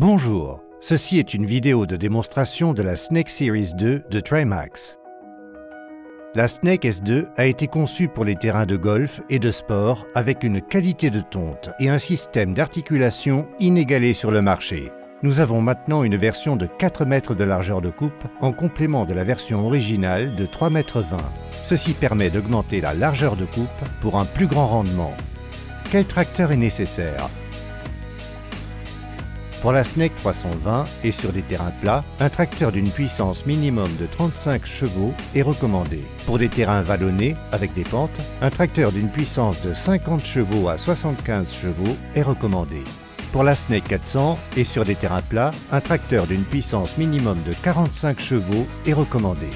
Bonjour, ceci est une vidéo de démonstration de la Snake Series 2 de Trimax. La Snake S2 a été conçue pour les terrains de golf et de sport avec une qualité de tonte et un système d'articulation inégalé sur le marché. Nous avons maintenant une version de 4 mètres de largeur de coupe en complément de la version originale de 3,20 mètres. Ceci permet d'augmenter la largeur de coupe pour un plus grand rendement. Quel tracteur est nécessaire ? Pour la Snake 320 et sur des terrains plats, un tracteur d'une puissance minimum de 35 chevaux est recommandé. Pour des terrains vallonnés avec des pentes, un tracteur d'une puissance de 50 chevaux à 75 chevaux est recommandé. Pour la Snake 400 et sur des terrains plats, un tracteur d'une puissance minimum de 45 chevaux est recommandé.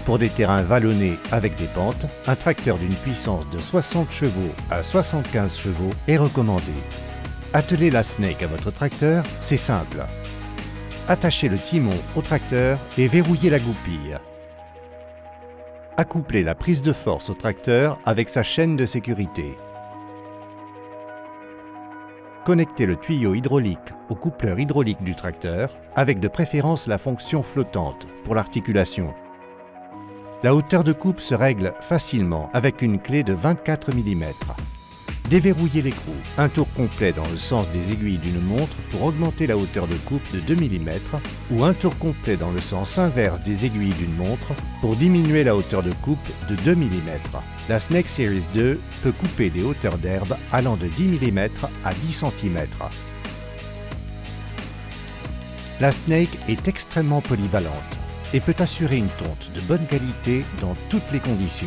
Pour des terrains vallonnés avec des pentes, un tracteur d'une puissance de 60 chevaux à 75 chevaux est recommandé. Atteler la Snake à votre tracteur, c'est simple. Attachez le timon au tracteur et verrouillez la goupille. Accouplez la prise de force au tracteur avec sa chaîne de sécurité. Connectez le tuyau hydraulique au coupleur hydraulique du tracteur, avec de préférence la fonction flottante pour l'articulation. La hauteur de coupe se règle facilement avec une clé de 24 mm. Déverrouillez l'écrou. Un tour complet dans le sens des aiguilles d'une montre pour augmenter la hauteur de coupe de 2 mm ou un tour complet dans le sens inverse des aiguilles d'une montre pour diminuer la hauteur de coupe de 2 mm. La Snake Series 2 peut couper des hauteurs d'herbe allant de 10 mm à 10 cm. La Snake est extrêmement polyvalente et peut assurer une tonte de bonne qualité dans toutes les conditions.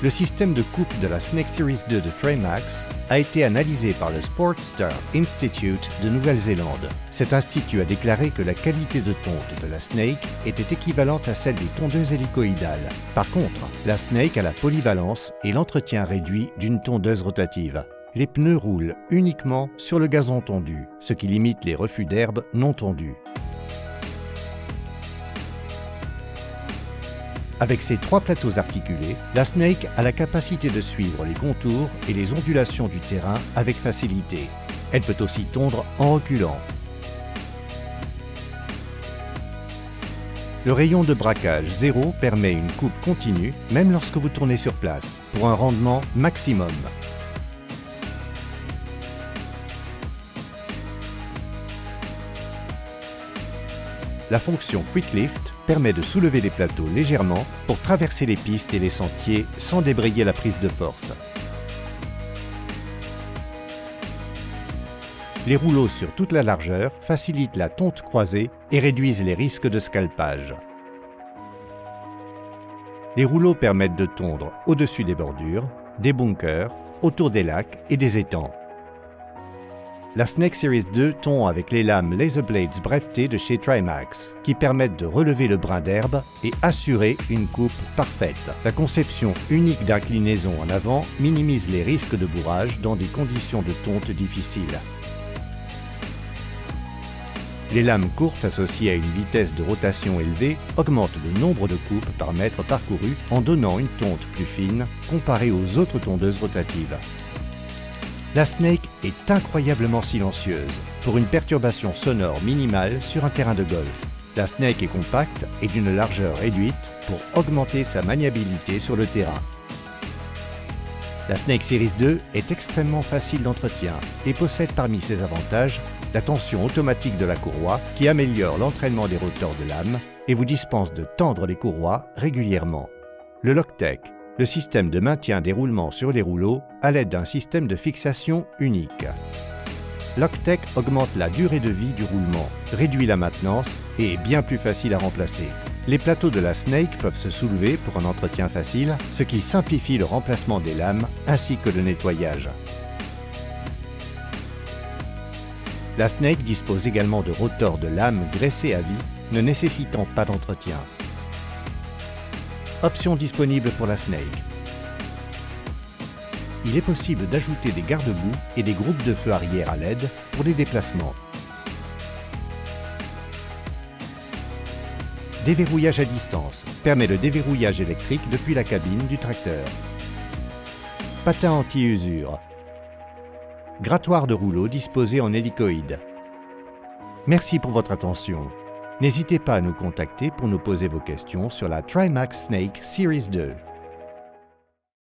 Le système de coupe de la Snake Series 2 de Trimax a été analysé par le Sportstuff Institute de Nouvelle-Zélande. Cet institut a déclaré que la qualité de tonte de la Snake était équivalente à celle des tondeuses hélicoïdales. Par contre, la Snake a la polyvalence et l'entretien réduit d'une tondeuse rotative. Les pneus roulent uniquement sur le gazon tondu, ce qui limite les refus d'herbe non tondus. Avec ses 3 plateaux articulés, la Snake a la capacité de suivre les contours et les ondulations du terrain avec facilité. Elle peut aussi tondre en reculant. Le rayon de braquage 0 permet une coupe continue, même lorsque vous tournez sur place, pour un rendement maximum. La fonction Quick Lift permet de soulever les plateaux légèrement pour traverser les pistes et les sentiers sans débrayer la prise de force. Les rouleaux sur toute la largeur facilitent la tonte croisée et réduisent les risques de scalpage. Les rouleaux permettent de tondre au-dessus des bordures, des bunkers, autour des lacs et des étangs. La Snake Series 2 tond avec les lames Laser Blades brevetées de chez Trimax, qui permettent de relever le brin d'herbe et assurer une coupe parfaite. La conception unique d'inclinaison en avant minimise les risques de bourrage dans des conditions de tonte difficiles. Les lames courtes associées à une vitesse de rotation élevée augmentent le nombre de coupes par mètre parcouru en donnant une tonte plus fine comparée aux autres tondeuses rotatives. La Snake est incroyablement silencieuse pour une perturbation sonore minimale sur un terrain de golf. La Snake est compacte et d'une largeur réduite pour augmenter sa maniabilité sur le terrain. La Snake Series 2 est extrêmement facile d'entretien et possède parmi ses avantages la tension automatique de la courroie qui améliore l'entraînement des rotors de lame et vous dispense de tendre les courroies régulièrement. Le Loctec, le système de maintien des roulements sur les rouleaux à l'aide d'un système de fixation unique. Loctec augmente la durée de vie du roulement, réduit la maintenance et est bien plus facile à remplacer. Les plateaux de la Snake peuvent se soulever pour un entretien facile, ce qui simplifie le remplacement des lames ainsi que le nettoyage. La Snake dispose également de rotors de lames graissés à vie, ne nécessitant pas d'entretien. Options disponibles pour la Snake. Il est possible d'ajouter des garde-boue et des groupes de feu arrière à LED pour les déplacements. Déverrouillage à distance permet le déverrouillage électrique depuis la cabine du tracteur. Patin anti-usure. Grattoir de rouleau disposé en hélicoïde. Merci pour votre attention. N'hésitez pas à nous contacter pour nous poser vos questions sur la TriMax Snake Series 2.